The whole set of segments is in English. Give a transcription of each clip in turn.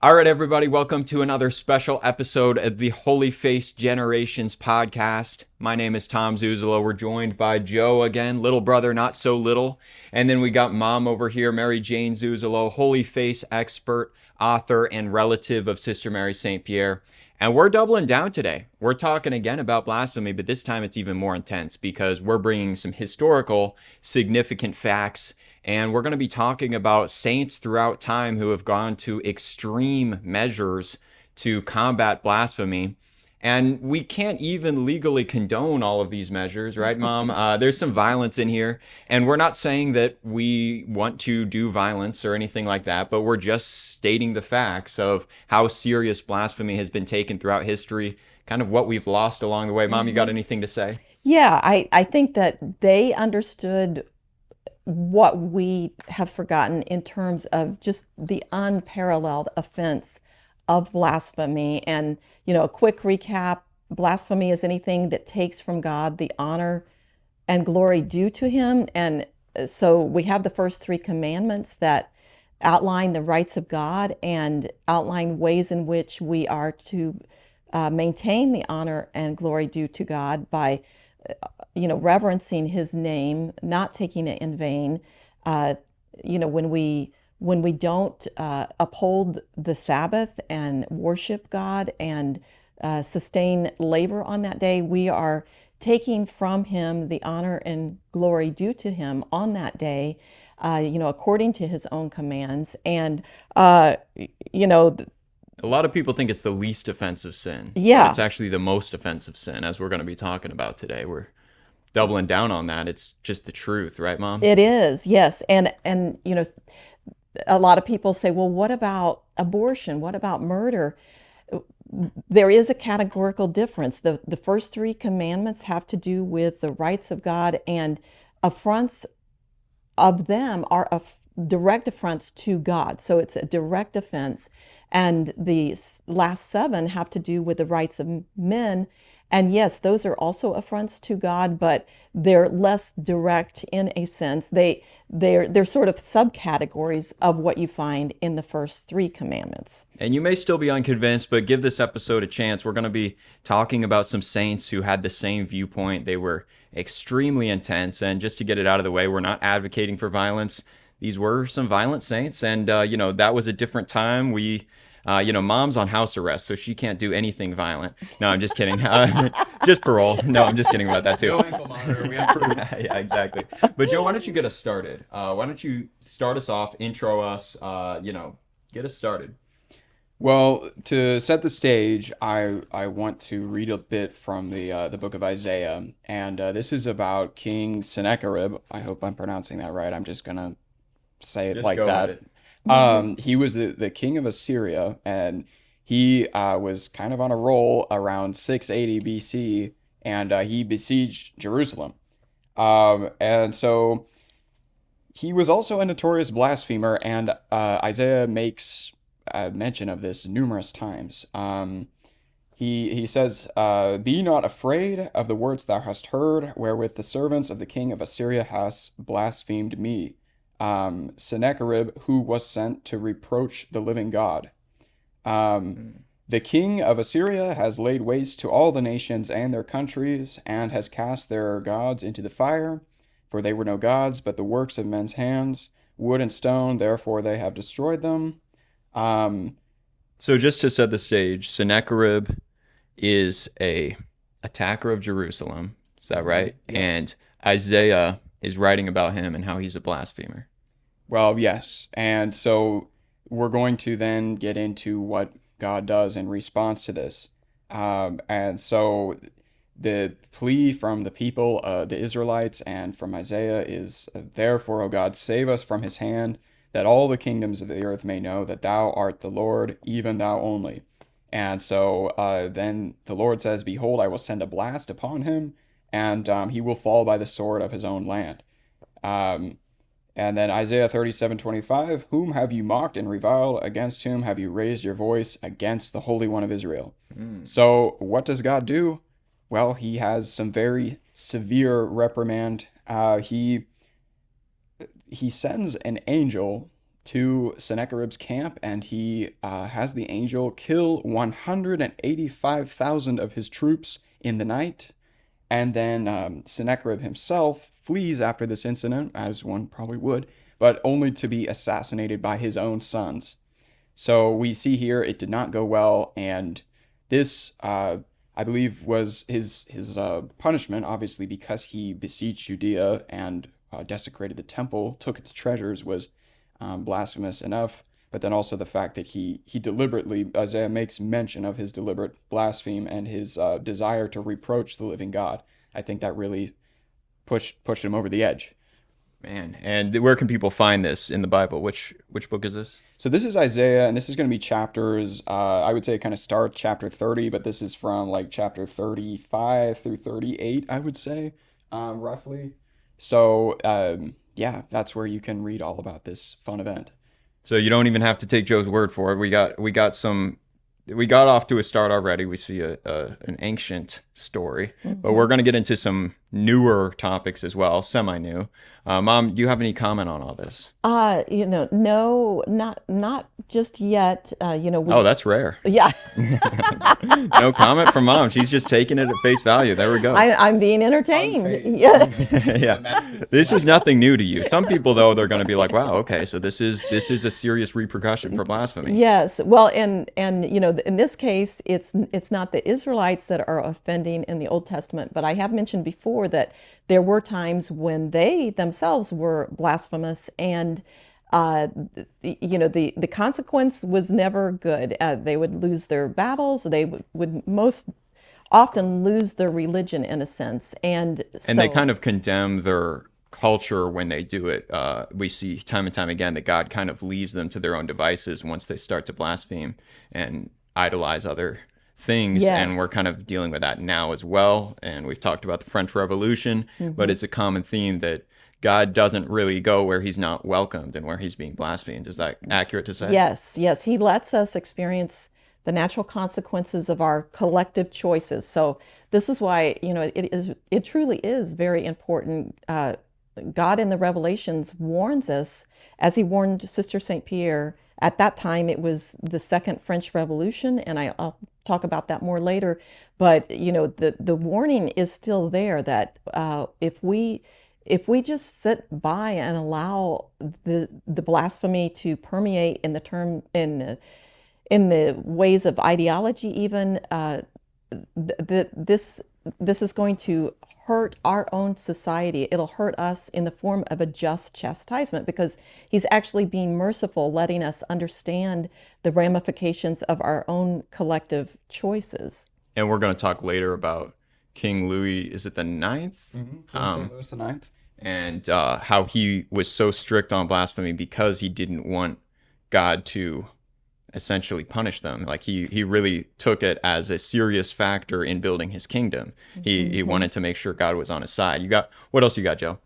All right, everybody, welcome to another special episode of the Holy Face Generations podcast. My name is Tom Zuzolo. We're joined by Joe again, little brother, not so little. And then we got mom over here, Mary Jane Zuzolo, Holy Face expert, author, and relative of Sister Mary St. Pierre. And we're doubling down today. We're talking again about blasphemy, but this time it's even more intense because we're bringing some historical significant facts, and we're going to be talking about saints throughout time who have gone to extreme measures to combat blasphemy. And we can't even legally condone all of these measures, right, Mom? There's some violence in here. And we're not saying that we want to do violence or anything like that, but we're just stating the facts of how serious blasphemy has been taken throughout history, kind of what we've lost along the way. Mom, you got hmm anything to say? Yeah, I think that they understood what we have forgotten in terms of just the unparalleled offense of blasphemy. And, a quick recap: blasphemy is anything that takes from God the honor and glory due to him. And so we have the first three commandments that outline the rights of God and outline ways in which we are to maintain the honor and glory due to God by reverencing his name, not taking it in vain. Uh, when we don't uphold the Sabbath and worship God and sustain labor on that day, we are taking from him the honor and glory due to him on that day, according to his own commands. And, uh, you know, A lot of people think it's the least offensive sin, but it's yeah, actually the most offensive sin, as we're going to be talking about today. We're doubling down on that. It's just the truth, right, Mom? it is. Yes. And a lot of people say, well, what about abortion? What about murder? There is a categorical difference. The first three commandments have to do with the rights of God, and affronts of them are direct affronts to God. So it's a direct offense. And the last seven have to do with the rights of men. And yes, those are also affronts to God, but they're less direct in a sense. They're sort of subcategories of what you find in the first three commandments. And you may still be unconvinced, but give this episode a chance. We're going to be talking about some saints who had the same viewpoint. They were extremely intense. And just to get it out of the way, we're not advocating for violence. These were some violent saints. And, that was a different time. Mom's on house arrest, so she can't do anything violent. No, I'm just kidding. Just parole. No, I'm just kidding about that too. No ankle monitor. We have proof. Yeah, exactly. But Joe, why don't you get us started? Why don't you start us off, intro us, get us started. Well, to set the stage, I want to read a bit from the book of Isaiah, and this is about King Sennacherib. I hope I'm pronouncing that right. I'm just gonna say it Just like go with that. it. He was the king of Assyria, and he was kind of on a roll around 680 BC, and he besieged Jerusalem. And so he was also a notorious blasphemer, and Isaiah makes mention of this numerous times. He says, "Be not afraid of the words thou hast heard, wherewith the servants of the king of Assyria has blasphemed me, Sennacherib, who was sent to reproach the living God. Um, Mm. the king of Assyria has laid waste to all the nations and their countries, and has cast their gods into the fire, for they were no gods, but the works of men's hands, wood and stone, therefore they have destroyed them." Um, So just to set the stage, Sennacherib is a attacker of Jerusalem. Is that right? yep. And Isaiah is writing about him and how he's a blasphemer. Well, yes. And so we're going to then get into what God does in response to this. And so the plea from the people, the Israelites, and from Isaiah is, "Therefore, O God, save us from his hand, that all the kingdoms of the earth may know that thou art the Lord, even thou only." And so then the Lord says, "Behold, I will send a blast upon him, and he will fall by the sword of his own land." Um, and then Isaiah 37:25, "Whom have you mocked and reviled? Against whom have you raised your voice? Against the Holy One of Israel." Mm. So what does God do? Well, he has some very severe reprimand. He sends an angel to Sennacherib's camp, and he has the angel kill 185,000 of his troops in the night. And then Sennacherib himself flees after this incident, as one probably would, but only to be assassinated by his own sons. So we see here it did not go well, and this, I believe, was his punishment, obviously, because he besieged Judea and desecrated the temple, took its treasures, was blasphemous enough. But then also the fact that he deliberately, Isaiah makes mention of his deliberate blaspheme and his desire to reproach the living God. I think that really pushed him over the edge. Man, and where can people find this in the Bible? Which book is this? So this is Isaiah, and this is going to be chapters, I would say it kind of starts chapter 30, but this is from like chapter 35 through 38, I would say, roughly. So yeah, that's where you can read all about this fun event. So you don't even have to take Joe's word for it. We got off to a start already. We see an ancient story, but we're going to get into some newer topics as well, semi-new. Mom, do you have any comment on all this? No, not just yet. Oh, that's rare. Yeah. No comment from Mom. She's just taking it at face value. There we go. I'm being entertained. Unfazed. Yeah. Yeah. This is nothing new to you. Some people, though, they're going to be like, wow, okay, so this is a serious repercussion for blasphemy. Yes. Well, and in this case, it's not the Israelites that are offending in the Old Testament, but I have mentioned before that there were times when they themselves were blasphemous, and the consequence was never good. They would lose their battles. They would most often lose their religion in a sense, and they kind of condemn their culture when they do it. We see time and time again that God kind of leaves them to their own devices once they start to blaspheme and idolize other things. Yes. And we're kind of dealing with that now as well. And we've talked about the French Revolution, but it's a common theme that God doesn't really go where he's not welcomed and where he's being blasphemed. Is that accurate to say? Yes. He lets us experience the natural consequences of our collective choices. So this is why, it truly is very important. God in the Revelations warns us, as he warned Sister St. Pierre. At that time, it was the Second French Revolution, and I'll talk about that more later. But the warning is still there that if we just sit by and allow the blasphemy to permeate in the ways of ideology, even this is going to hurt our own society. It'll hurt us in the form of a just chastisement, because he's actually being merciful, letting us understand the ramifications of our own collective choices. And we're going to talk later about King Louis, is it the Ninth? St. Louis the Ninth. And how he was so strict on blasphemy because he didn't want God to essentially punish them. Like he really took it as a serious factor in building his kingdom. He wanted to make sure God was on his side. What else you got, Joe?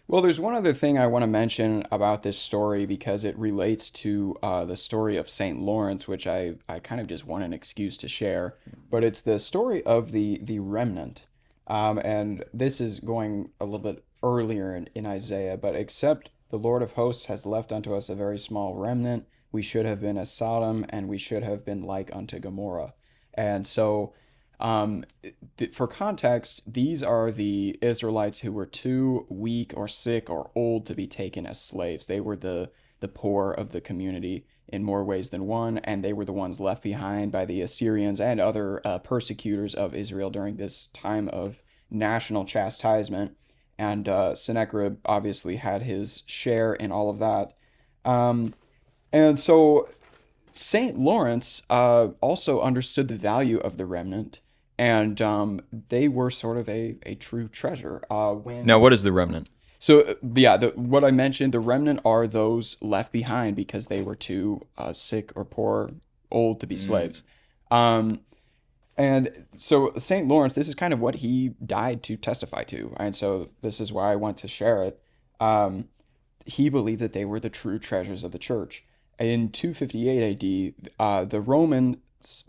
Well, there's one other thing I want to mention about this story, because it relates to the story of St. Lawrence, which I kind of just want an excuse to share. But it's the story of the remnant. And this is going a little bit earlier in Isaiah, but except the Lord of hosts has left unto us a very small remnant, we should have been as Sodom, and we should have been like unto Gomorrah. And so, for context, these are the Israelites who were too weak or sick or old to be taken as slaves. They were the poor of the community in more ways than one, and they were the ones left behind by the Assyrians and other persecutors of Israel during this time of national chastisement. And Sennacherib obviously had his share in all of that. And so St. Lawrence also understood the value of the remnant, and they were sort of a true treasure. Now, what is the remnant? So, what I mentioned, the remnant are those left behind because they were too sick or poor, old to be slaves. And so St. Lawrence, this is kind of what he died to testify to. And so this is why I want to share it. He believed that they were the true treasures of the church. In 258 AD, the Romans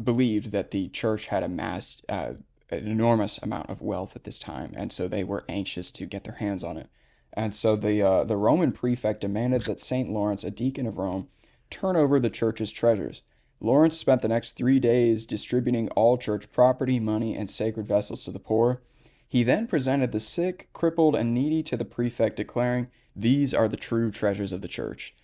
believed that the church had amassed an enormous amount of wealth at this time, and so they were anxious to get their hands on it. And so the Roman prefect demanded that Saint Lawrence, a deacon of Rome, turn over the church's treasures. Lawrence spent the next 3 days distributing all church property, money, and sacred vessels to the poor. He then presented the sick, crippled, and needy to the prefect, declaring, "These are the true treasures of the church."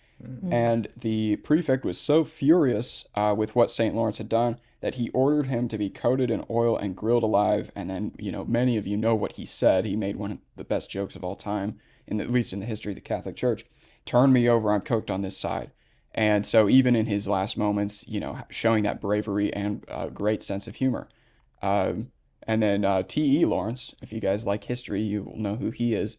And the prefect was so furious with what St. Lawrence had done that he ordered him to be coated in oil and grilled alive. And then, many of you know what he said. He made one of the best jokes of all time, at least in the history of the Catholic Church. "Turn me over, I'm cooked on this side." And so even in his last moments, showing that bravery and great sense of humor. And then T.E. Lawrence, if you guys like history, you will know who he is.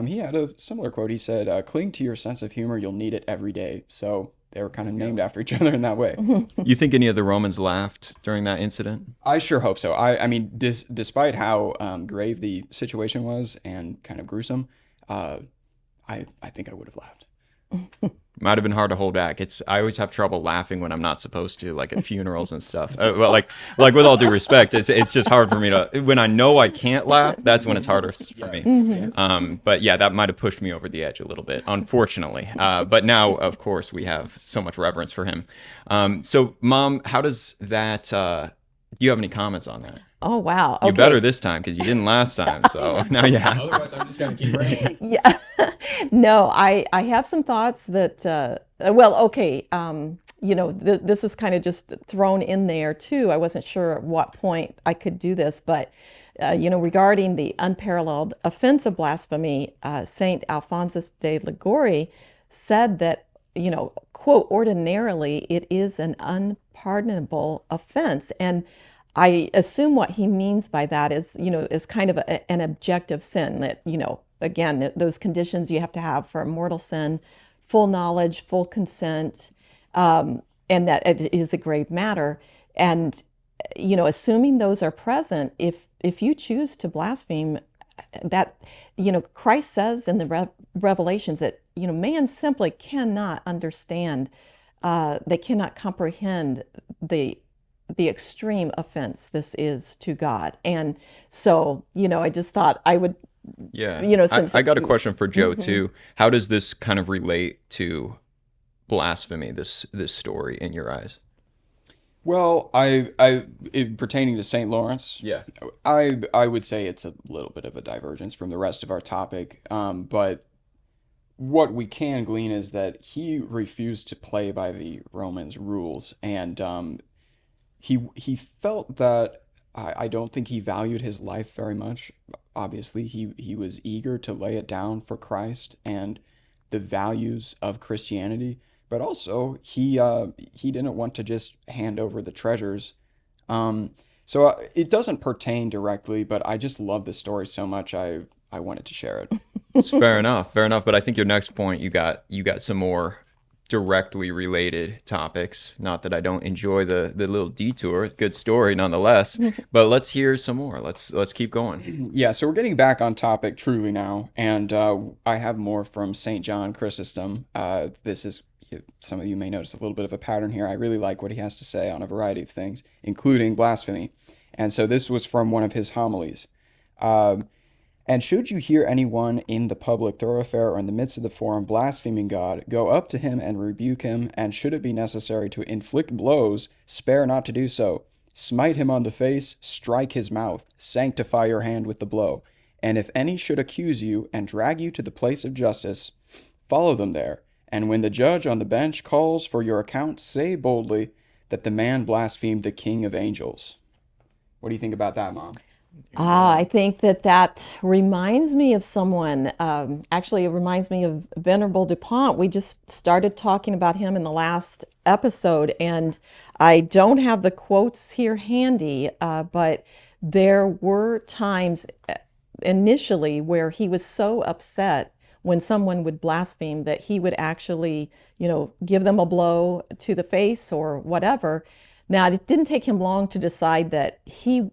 He had a similar quote. He said, "Cling to your sense of humor, you'll need it every day." So they were kind of named after each other in that way. You think any of the Romans laughed during that incident? I sure hope so. I mean, despite how grave the situation was and kind of gruesome, I think I would have laughed. Might have been hard to hold back. I always have trouble laughing when I'm not supposed to, like at funerals and stuff. Well, like with all due respect, it's just hard for me to, when I know I can't laugh, that's when it's harder for me. But yeah, that might have pushed me over the edge a little bit, unfortunately. But now, of course, we have so much reverence for him. So, Mom, how does that? Do you have any comments on that? Oh, wow. You Okay. better this time because you didn't last time. So now you have. Otherwise, I'm just going to keep writing. Yeah. No, I have some thoughts that, well, okay, this is kind of just thrown in there too. I wasn't sure at what point I could do this, but, regarding the unparalleled offense of blasphemy, Saint Alphonsus de Liguori said that, quote, "ordinarily it is an unpardonable offense." And I assume what he means by that is kind of an objective sin that, again, those conditions you have to have for a mortal sin: full knowledge, full consent, and that it is a grave matter. And, assuming those are present, if you choose to blaspheme, that, Christ says in the Revelations that, man simply cannot understand, they cannot comprehend the extreme offense this is to God. And so, I just thought I would, Yeah. since I got a question for Joe too. How does this kind of relate to blasphemy, this story in your eyes? Well, pertaining to St. Lawrence, Yeah. I would say it's a little bit of a divergence from the rest of our topic. But what we can glean is that he refused to play by the Romans' rules, and he felt that I don't think he valued his life very much. Obviously, he was eager to lay it down for Christ and the values of Christianity, but also he didn't want to just hand over the treasures. So it doesn't pertain directly, but I just love the story so much I wanted to share it. It's fair enough, fair enough. But I think your next point, you got some more directly related topics. Not that I don't enjoy the little detour. Good story nonetheless. But let's hear some more. Let's keep going. Yeah, so we're getting back on topic truly now, and I have more from St. John Chrysostom. This is, some of you may notice a little bit of a pattern here. I really like what he has to say on a variety of things, including blasphemy. And so this was from one of his homilies. "And should you hear anyone in the public thoroughfare or in the midst of the forum blaspheming God, go up to him and rebuke him, and should it be necessary to inflict blows, spare not to do so. Smite him on the face, strike his mouth, sanctify your hand with the blow. And if any should accuse you and drag you to the place of justice, follow them there. And when the judge on the bench calls for your account, say boldly that the man blasphemed the King of angels." What do you think about that, Mom? I think that reminds me of someone. Actually, it reminds me of Venerable DuPont. We just started talking about him in the last episode, and I don't have the quotes here handy, but there were times initially where he was so upset when someone would blaspheme that he would actually, give them a blow to the face or whatever. Now, it didn't take him long to decide that he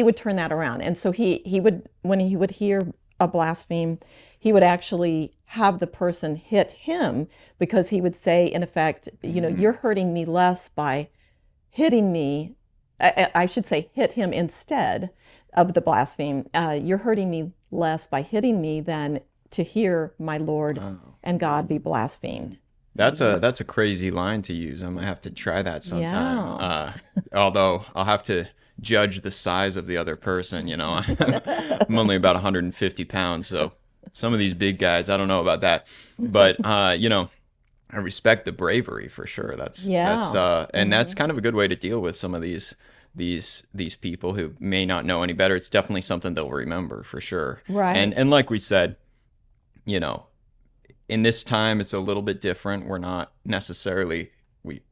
would turn that around. And so he would, when he would hear a blaspheme, he would actually have the person hit him, because he would say, in effect, you're hurting me less by hitting me. I should say hit him instead of the blaspheme. You're hurting me less by hitting me than to hear my Lord Wow. and God be blasphemed. That's a crazy line to use. I might have to try that sometime. Yeah. Although I'll have to judge the size of the other person. I'm only about 150 pounds, so some of these big guys, I don't know about that. But I respect the bravery for sure. Yeah. And that's kind of a good way to deal with some of these people who may not know any better. It's definitely something they'll remember for sure. Right. And like we said, you know, in this time it's a little bit different. We're not necessarily we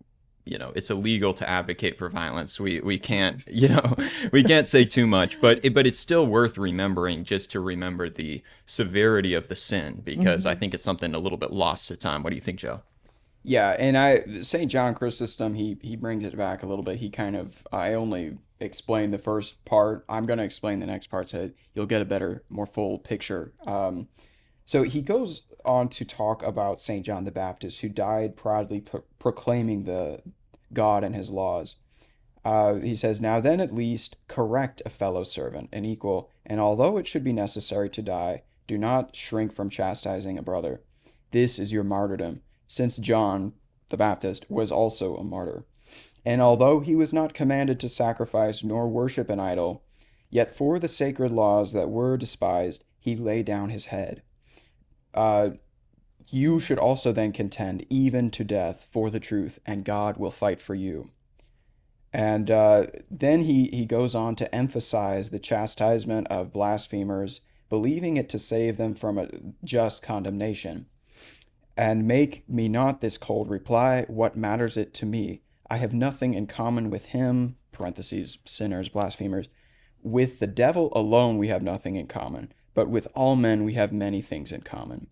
it's illegal to advocate for violence. We can't, we can't say too much, but it's still worth remembering, just to remember the severity of the sin, because I think it's something a little bit lost to time. What do you think, Joe? Yeah, and St. John Chrysostom, he brings it back a little bit. I only explained the first part. I'm going to explain the next part so you'll get a better, more full picture. So he goes on to talk about St. John the Baptist, who died proudly proclaiming the God and his laws. He says, "Now then, at least correct a fellow servant, an equal, and although it should be necessary to die, do not shrink from chastising a brother. This is your martyrdom, since John the Baptist was also a martyr. And although he was not commanded to sacrifice nor worship an idol, yet for the sacred laws that were despised, he laid down his head. Uh, you should also then contend even to death for the truth, and God will fight for you." And then he goes on to emphasize the chastisement of blasphemers, believing it to save them from a just condemnation. "And make me not this cold reply, what matters it to me? I have nothing in common with him," parentheses, sinners, blasphemers. "With the devil alone we have nothing in common, but with all men we have many things in common.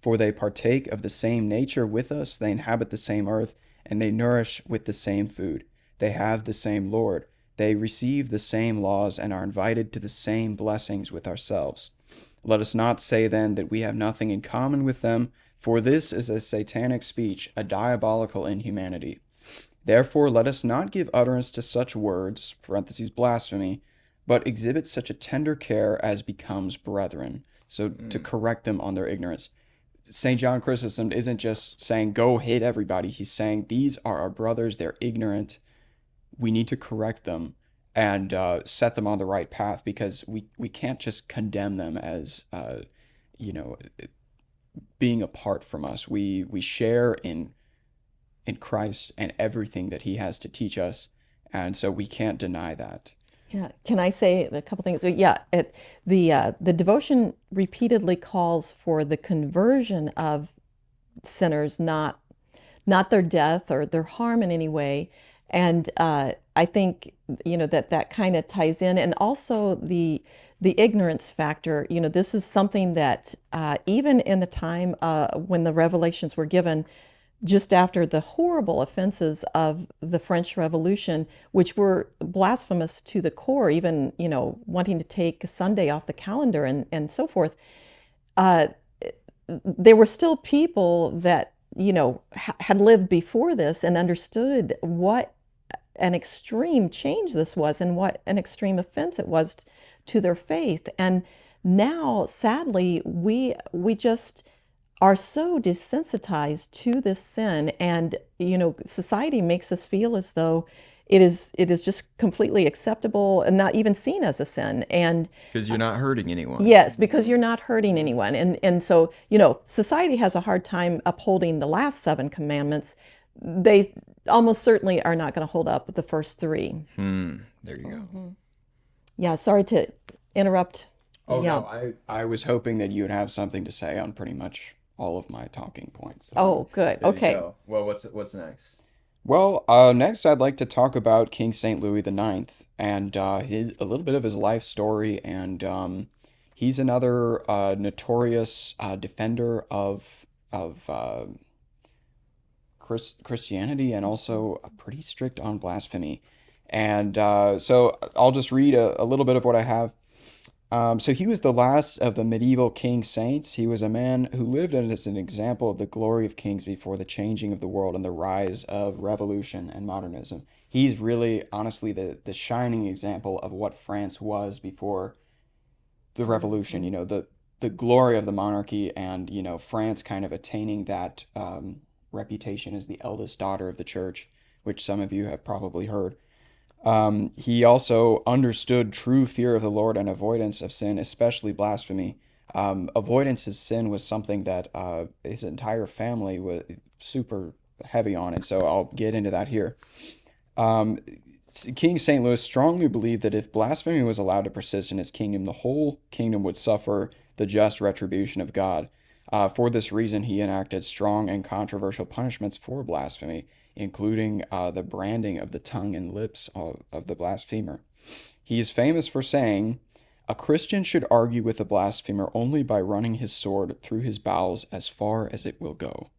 For they partake of the same nature with us, they inhabit the same earth, and they nourish with the same food. They have the same Lord. They receive the same laws and are invited to the same blessings with ourselves. Let us not say then that we have nothing in common with them, for this is a satanic speech, a diabolical inhumanity. Therefore let us not give utterance to such words, parentheses, blasphemy, but exhibit such a tender care as becomes brethren." So to correct them on their ignorance. St. John Chrysostom isn't just saying, go hit everybody. He's saying, these are our brothers. They're ignorant. We need to correct them and set them on the right path, because we can't just condemn them as, being apart from us. We share in Christ and everything that he has to teach us. And so we can't deny that. Yeah. Can I say a couple things? So, yeah, the devotion repeatedly calls for the conversion of sinners, not their death or their harm in any way. And I think that kind of ties in, and also the ignorance factor. This is something that even in the time when the revelations were given, just after the horrible offenses of the French Revolution, which were blasphemous to the core, even wanting to take Sunday off the calendar and so forth. There were still people that had lived before this and understood what an extreme change this was and what an extreme offense it was to their faith. And now, sadly, we just are so desensitized to this sin, and society makes us feel as though it is just completely acceptable and not even seen as a sin. And Because you're not hurting anyone. yes, because you're not hurting anyone. And so, society has a hard time upholding the last 7 commandments. They almost certainly are not going to hold up with the first 3. There you go. Yeah, sorry to interrupt. Oh, Yeah. no, I was hoping that you would have something to say on pretty much all of my talking points. Oh, good. There you Okay. go. Well, what's next? Well, next I'd like to talk about King St. Louis IX and a little bit of his life story. And he's another notorious defender of Christianity, and also pretty strict on blasphemy. And so I'll just read a little bit of what I have. So he was the last of the medieval king saints. He was a man who lived as an example of the glory of kings before the changing of the world and the rise of revolution and modernism. He's really, honestly, the shining example of what France was before the revolution. the glory of the monarchy, and France kind of attaining that reputation as the eldest daughter of the church, which some of you have probably heard. He also understood true fear of the Lord and avoidance of sin, especially blasphemy. Avoidance of sin was something that his entire family was super heavy on, and so I'll get into that here. Um, King St. Louis strongly believed that if blasphemy was allowed to persist in his kingdom, the whole kingdom would suffer the just retribution of God. For this reason, he enacted strong and controversial punishments for blasphemy, including the branding of the tongue and lips of the blasphemer. He is famous for saying, "A Christian should argue with a blasphemer only by running his sword through his bowels as far as it will go."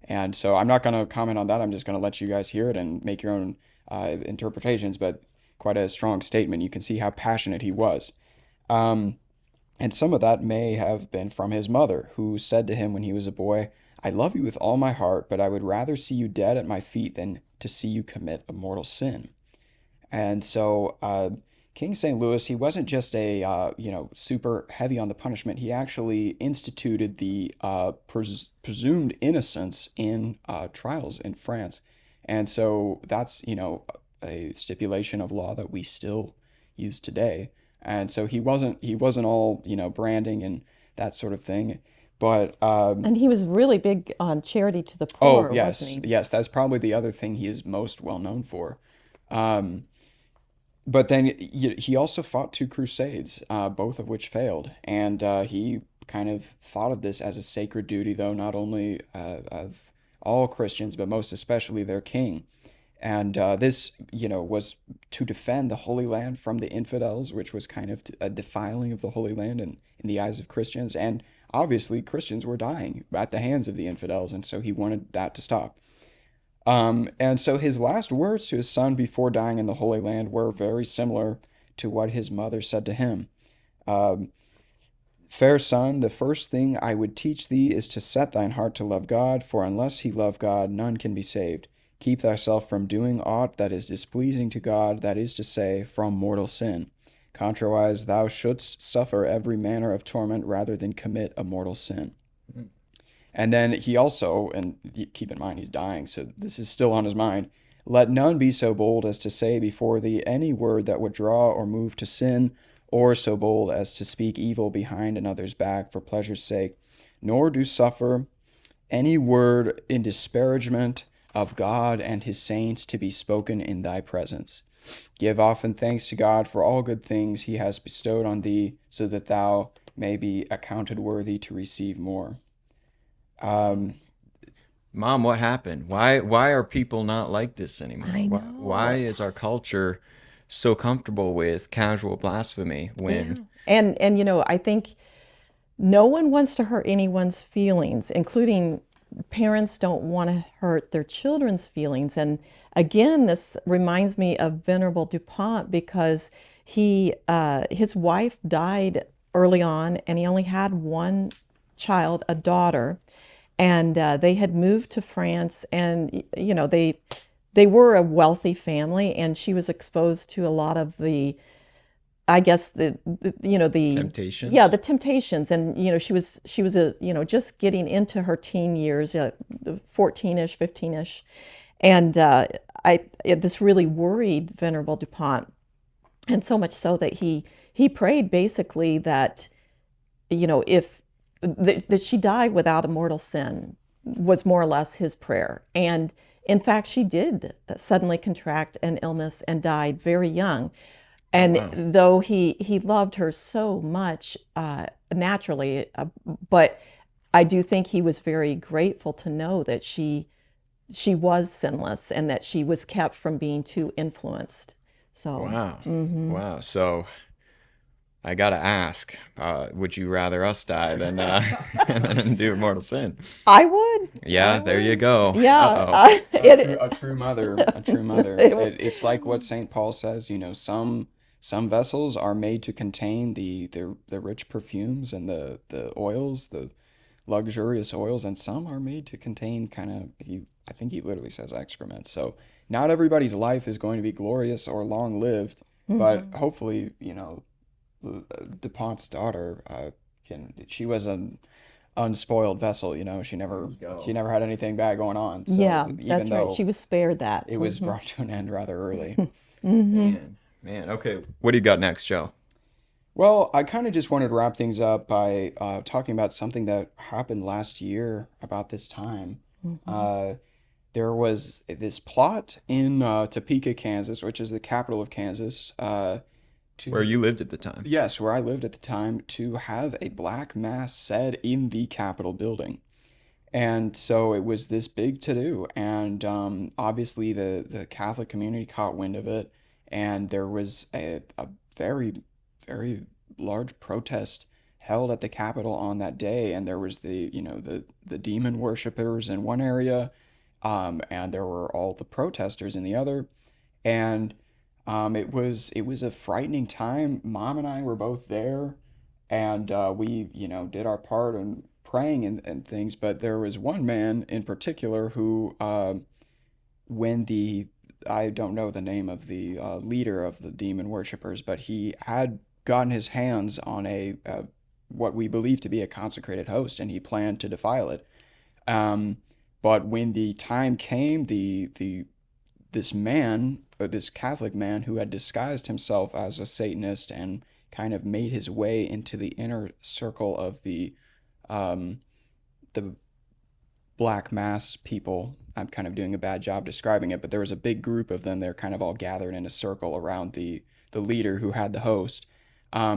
And so I'm not going to comment on that. I'm just going to let you guys hear it and make your own interpretations, but quite a strong statement. You can see how passionate he was. Um, and some of that may have been from his mother, who said to him when he was a boy, "I love you with all my heart, but I would rather see you dead at my feet than to see you commit a mortal sin." And so King St. Louis, he wasn't just a super heavy on the punishment. He actually instituted the presumed innocence in trials in France, and so that's a stipulation of law that we still use today. And so he wasn't all branding and that sort of thing, but And he was really big on charity to the oh poor, wasn't yes, he? yes, that's probably the other thing he is most well known for. Um, but then he also fought two crusades, both of which failed. And he kind of thought of this as a sacred duty, though, not only of all Christians, but most especially their king. And this, was to defend the Holy Land from the infidels, which was kind of a defiling of the Holy Land in the eyes of Christians. And obviously, Christians were dying at the hands of the infidels, and so he wanted that to stop. And so his last words to his son before dying in the Holy Land were very similar to what his mother said to him. Um, "Fair son, the first thing I would teach thee is to set thine heart to love God, for unless he love God, none can be saved. Keep thyself from doing aught that is displeasing to God, that is to say, from mortal sin. Contrariwise, thou shouldst suffer every manner of torment rather than commit a mortal sin." And then he also, and keep in mind he's dying, so this is still on his mind, "Let none be so bold as to say before thee any word that would draw or move to sin, or so bold as to speak evil behind another's back for pleasure's sake, nor do suffer any word in disparagement of God and his saints to be spoken in thy presence. Give often thanks to God for all good things he has bestowed on thee, so that thou may be accounted worthy to receive more." Um, Mom, what happened? Why are people not like this anymore? I Why know. is our culture so comfortable with casual blasphemy Yeah. when And I think no one wants to hurt anyone's feelings, including parents don't want to hurt their children's feelings. And again, this reminds me of Venerable DuPont because his wife died early on, and he only had one child, a daughter, and they had moved to France, and they were a wealthy family, and she was exposed to a lot of the I guess the yeah, temptations? the temptations. And she was a just getting into her teen years, the 14ish, 15ish. And this really worried Venerable DuPont, and so much so that he prayed basically that if that she died without a mortal sin was more or less his prayer. And in fact, she did suddenly contract an illness and died very young. Oh And wow. though he loved her so much, naturally, but I do think he was very grateful to know that she was sinless and that she was kept from being too influenced. So, Wow. mhm. Wow. So I gotta ask, would you rather us die than than do mortal sin? I would, I Yeah, there you would, go. yeah. Uh-oh. a true mother, a true mother. It, It's like what Saint Paul says, some vessels are made to contain the rich perfumes and the oils, the luxurious oils, and some are made to contain kind of I think he literally says excrement. So not everybody's life is going to be glorious or long lived, but mhm. hopefully, DuPont's daughter she was an unspoiled vessel, she never had anything bad going on. So Yeah, even that's right. though She was spared that. it was brought to an end rather early. Man. Okay. What do you got next, Joe? Well, I kind of just wanted to wrap things up by talking about something that happened last year about this time. Uh, there was this plot in Topeka, Kansas, which is the capital of Kansas, Where to you lived at the time? yes, where I lived at the time, to have a black mass said in the Capitol building. And so it was this big to do, and obviously the Catholic community caught wind of it, and there was a very, very large protest held at the Capitol on that day, and there was the demon worshippers in one area, and there were all the protesters in the other, and it was a frightening time. Mom and I were both there, and we did our part in praying and things. But there was one man in particular who, when the I don't know the name of the leader of the demon worshippers, but he had gotten his hands on a what we believe to be a consecrated host, and he planned to defile it. Um, but when the time came, the this man, or this Catholic man who had disguised himself as a Satanist and kind of made his way into the inner circle of um, the Black Mass people. I'm kind of doing a bad job describing it, but there was a big group of them. They're kind of all gathered in a circle around the leader who had the host.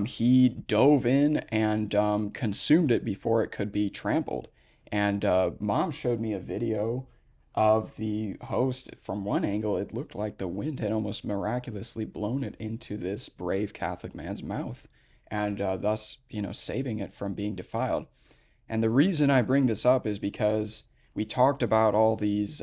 He dove in and consumed it before it could be trampled. And Mom showed me a video of the host. From one angle, it looked like the wind had almost miraculously blown it into this brave Catholic man's mouth, and thus, saving it from being defiled. And the reason I bring this up is because we talked about all these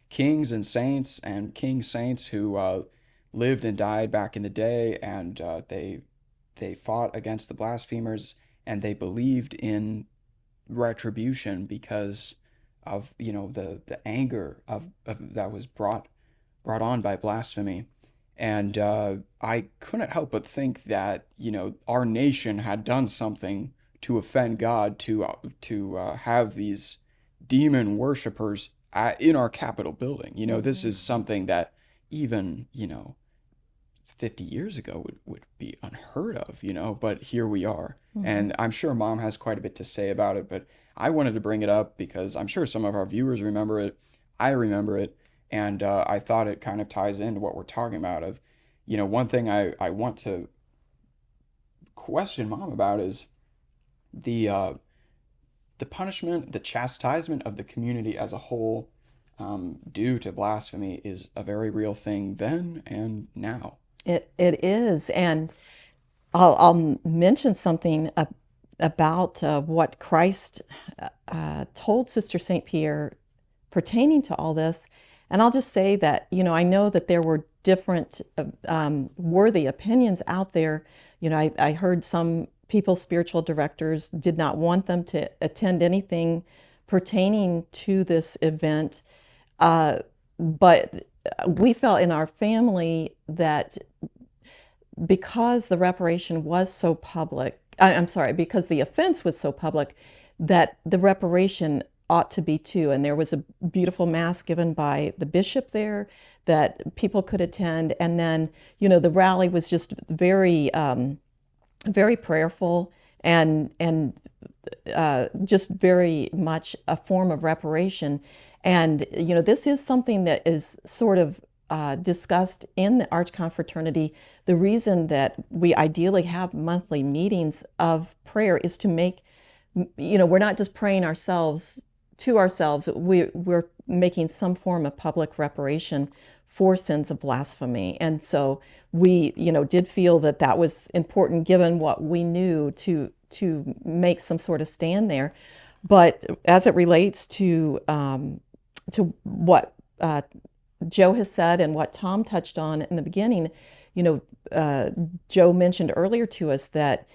kings and saints and king saints who lived and died back in the day, and they fought against the blasphemers, and they believed in retribution because of the anger of that was brought on by blasphemy. And I couldn't help but think that our nation had done something to offend God, to have these demon worshippers in our Capitol building. This is something that even 50 years ago would be unheard of, but here we are. And I'm sure Mom has quite a bit to say about it, but I wanted to bring it up because I'm sure some of our viewers remember it. I remember it, and I thought it kind of ties into what we're talking about. One thing I want to question Mom about is the the punishment, the chastisement of the community as a whole, due to blasphemy, is a very real thing then and now. It is, and I'll mention something about what Christ told Sister St. Pierre pertaining to all this. And I'll just say that, I know that there were different worthy opinions out there. I heard some people's spiritual directors did not want them to attend anything pertaining to this event. But we felt in our family that because the reparation was so public, I'm sorry, because the offense was so public, that the reparation ought to be too. And there was a beautiful mass given by the bishop there that people could attend. And then, the rally was just very, very prayerful and just very much a form of reparation. And, this is something that is sort of discussed in the Archconfraternity. The reason that we ideally have monthly meetings of prayer is to make, we're not just praying ourselves to ourselves, we're making some form of public reparation for sins of blasphemy. And so we, did feel that that was important given what we knew to make some sort of stand there. But as it relates to what Joe has said and what Tom touched on in the beginning, Joe mentioned earlier to us that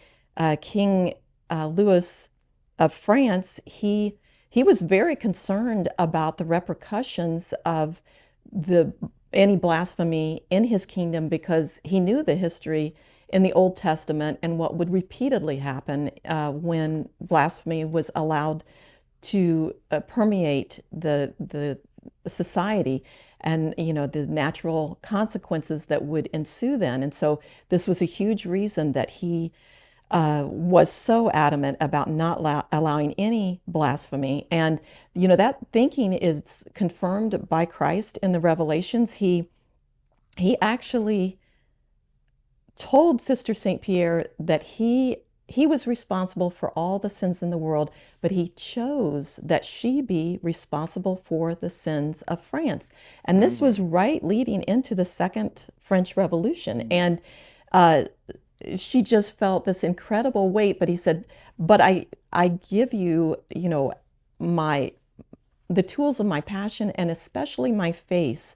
King Louis of France, he was very concerned about the repercussions of any blasphemy in his kingdom because he knew the history in the Old Testament and what would repeatedly happen when blasphemy was allowed to permeate the society, and the natural consequences that would ensue then. And so this was a huge reason that he was so adamant about not allowing any blasphemy. And that thinking is confirmed by Christ in the Revelations. He actually told Sister St. Pierre that he was responsible for all the sins in the world, but he chose that she be responsible for the sins of France. And this was right leading into the Second French Revolution. And uh, she just felt this incredible weight, but he said, but I give you, my the tools of my passion, and especially my face,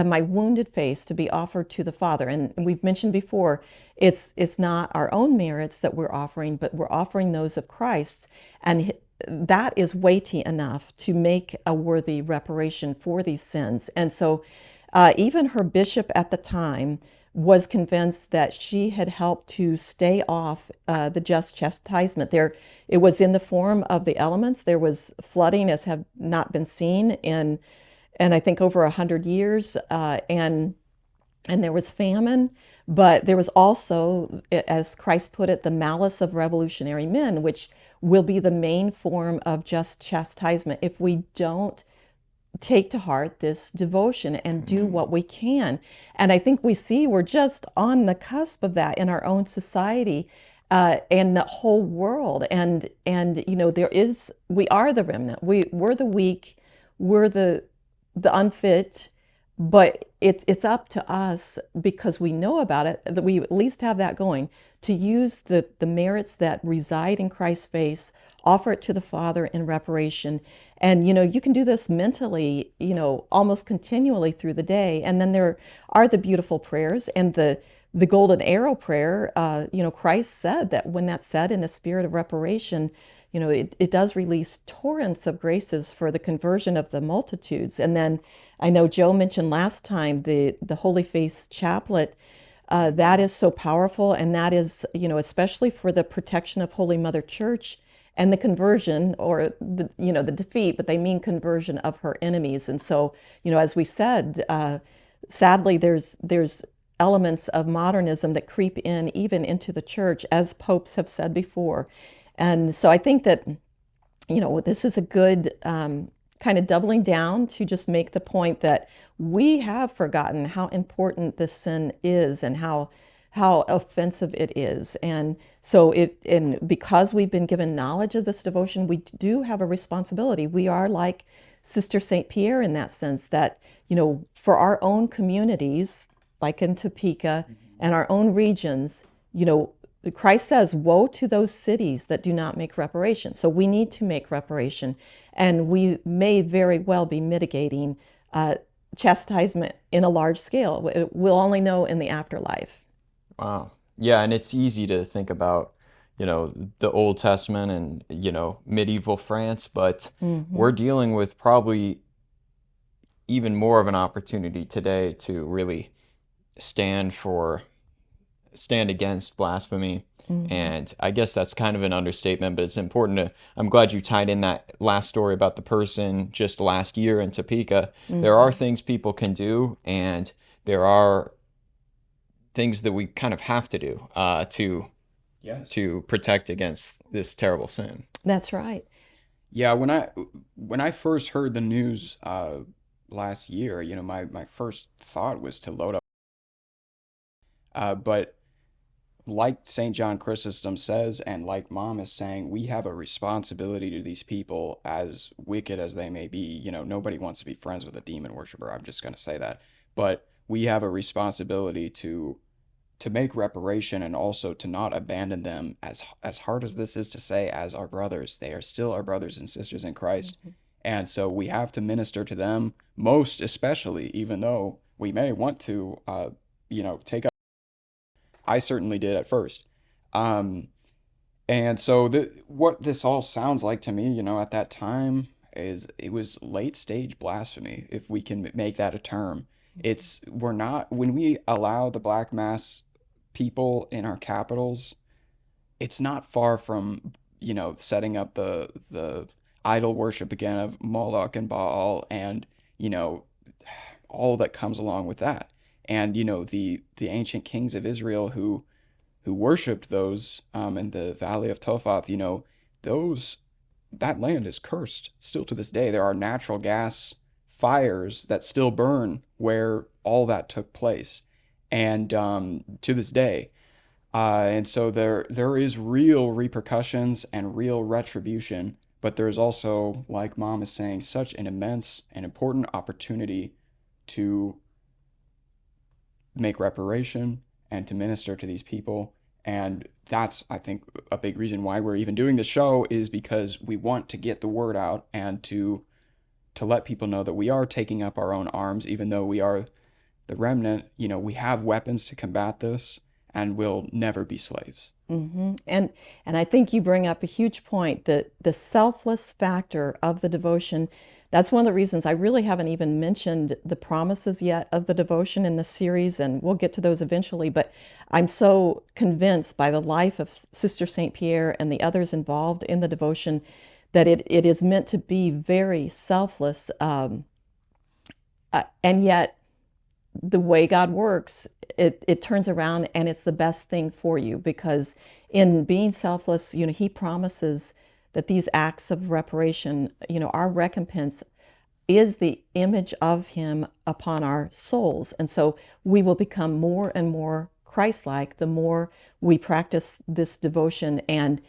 my wounded face, to be offered to the Father. And we've mentioned before, it's not our own merits that we're offering, but we're offering those of Christ, and that is weighty enough to make a worthy reparation for these sins. And so, even her bishop at the time was convinced that she had helped to stay off the just chastisement. It was in the form of the elements. There was flooding as have not been seen in, and I think over 100 years, and there was famine, but there was also, as Christ put it, the malice of revolutionary men, which will be the main form of just chastisement if we don't take to heart this devotion and do what we can. And I think we're just on the cusp of that in our own society and the whole world. And we are the remnant. We're the weak. We're the unfit. But it's up to us, because we know about it, that we at least have that going, to use the merits that reside in Christ's face, offer it to the Father in reparation. And you can do this mentally, almost continually through the day. And then there are the beautiful prayers and the golden arrow prayer. Christ said that when that's said in a spirit of reparation, it does release torrents of graces for the conversion of the multitudes. And then I know Joe mentioned last time the Holy Face Chaplet. That is so powerful, and that is, especially for the protection of Holy Mother Church and the conversion, or the defeat, but they mean conversion of her enemies. And so, as we said, sadly, there's elements of modernism that creep in even into the church, as popes have said before. And so I think that, this is a good kind of doubling down to just make the point that we have forgotten how important this sin is and how offensive it is. And so and because we've been given knowledge of this devotion, we do have a responsibility. We are like Sister St. Pierre in that sense, that, for our own communities, like in Topeka, and our own regions, Christ says, woe to those cities that do not make reparation. So we need to make reparation, and we may very well be mitigating chastisement in a large scale. We'll only know in the afterlife. Wow. Yeah, and it's easy to think about, the Old Testament and, medieval France, but we're dealing with probably even more of an opportunity today to really stand against blasphemy. And I guess that's kind of an understatement, but it's important I'm glad you tied in that last story about the person just last year in Topeka. There are things people can do, and there are things that we kind of have to do to protect against this terrible sin. That's right. Yeah, when I first heard the news last year, my first thought was to load up. But like St. John Chrysostom says, and like Mom is saying, we have a responsibility to these people, as wicked as they may be. Nobody wants to be friends with a demon worshiper. I'm just going to say that. But we have a responsibility to make reparation, and also to not abandon them, as hard as this is to say, as our brothers. They are still our brothers and sisters in Christ. And so we have to minister to them, most especially, even though we may want to, take up. I certainly did at first. And so what this all sounds like to me, at that time, is it was late stage blasphemy, if we can make that a term. We're not, when we allow the Black Mass people in our capitals, it's not far from, setting up the idol worship again of Moloch and Baal, and, all that comes along with that. And, the ancient kings of Israel who worshipped those in the Valley of Tophath, those that land is cursed still to this day. There are natural gas fires that still burn where all that took place, and to this day. And so there is real repercussions and real retribution, but there's also, like Mom is saying, such an immense and important opportunity to make reparation and to minister to these people. And that's, I think, a big reason why we're even doing this show, is because we want to get the word out and to let people know that we are taking up our own arms, even though we are the remnant. We have weapons to combat this, and we'll never be slaves. And I think you bring up a huge point, that the selfless factor of the devotion. That's one of the reasons I really haven't even mentioned the promises yet of the devotion in the series, and we'll get to those eventually. But I'm so convinced by the life of Sister St. Pierre and the others involved in the devotion that it is meant to be very selfless, and yet the way God works, it turns around and it's the best thing for you, because in being selfless, He promises that these acts of reparation, our recompense is the image of Him upon our souls. And so we will become more and more Christ-like the more we practice this devotion, and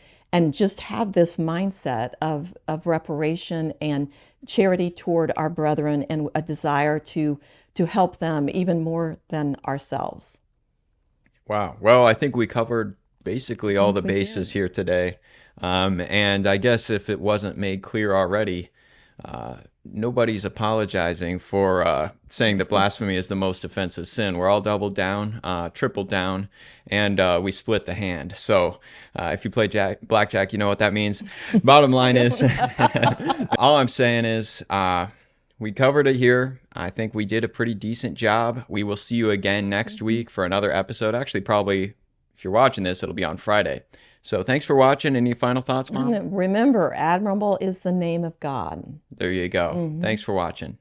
just have this mindset of reparation and charity toward our brethren, and a desire to help them even more than ourselves. Wow. Well, I think we covered basically all the We bases did. here today. And I guess if it wasn't made clear already, nobody's apologizing for saying that blasphemy is the most offensive sin. We're all doubled down, tripled down, and we split the hand. So if you play blackjack, you know what that means. Bottom line is, all I'm saying is, we covered it here. I think we did a pretty decent job. We will see you again next week for another episode. Actually, probably if you're watching this, it'll be on Friday. So thanks for watching. Any final thoughts, Mom? And remember, admirable is the name of God. There you go. Thanks for watching.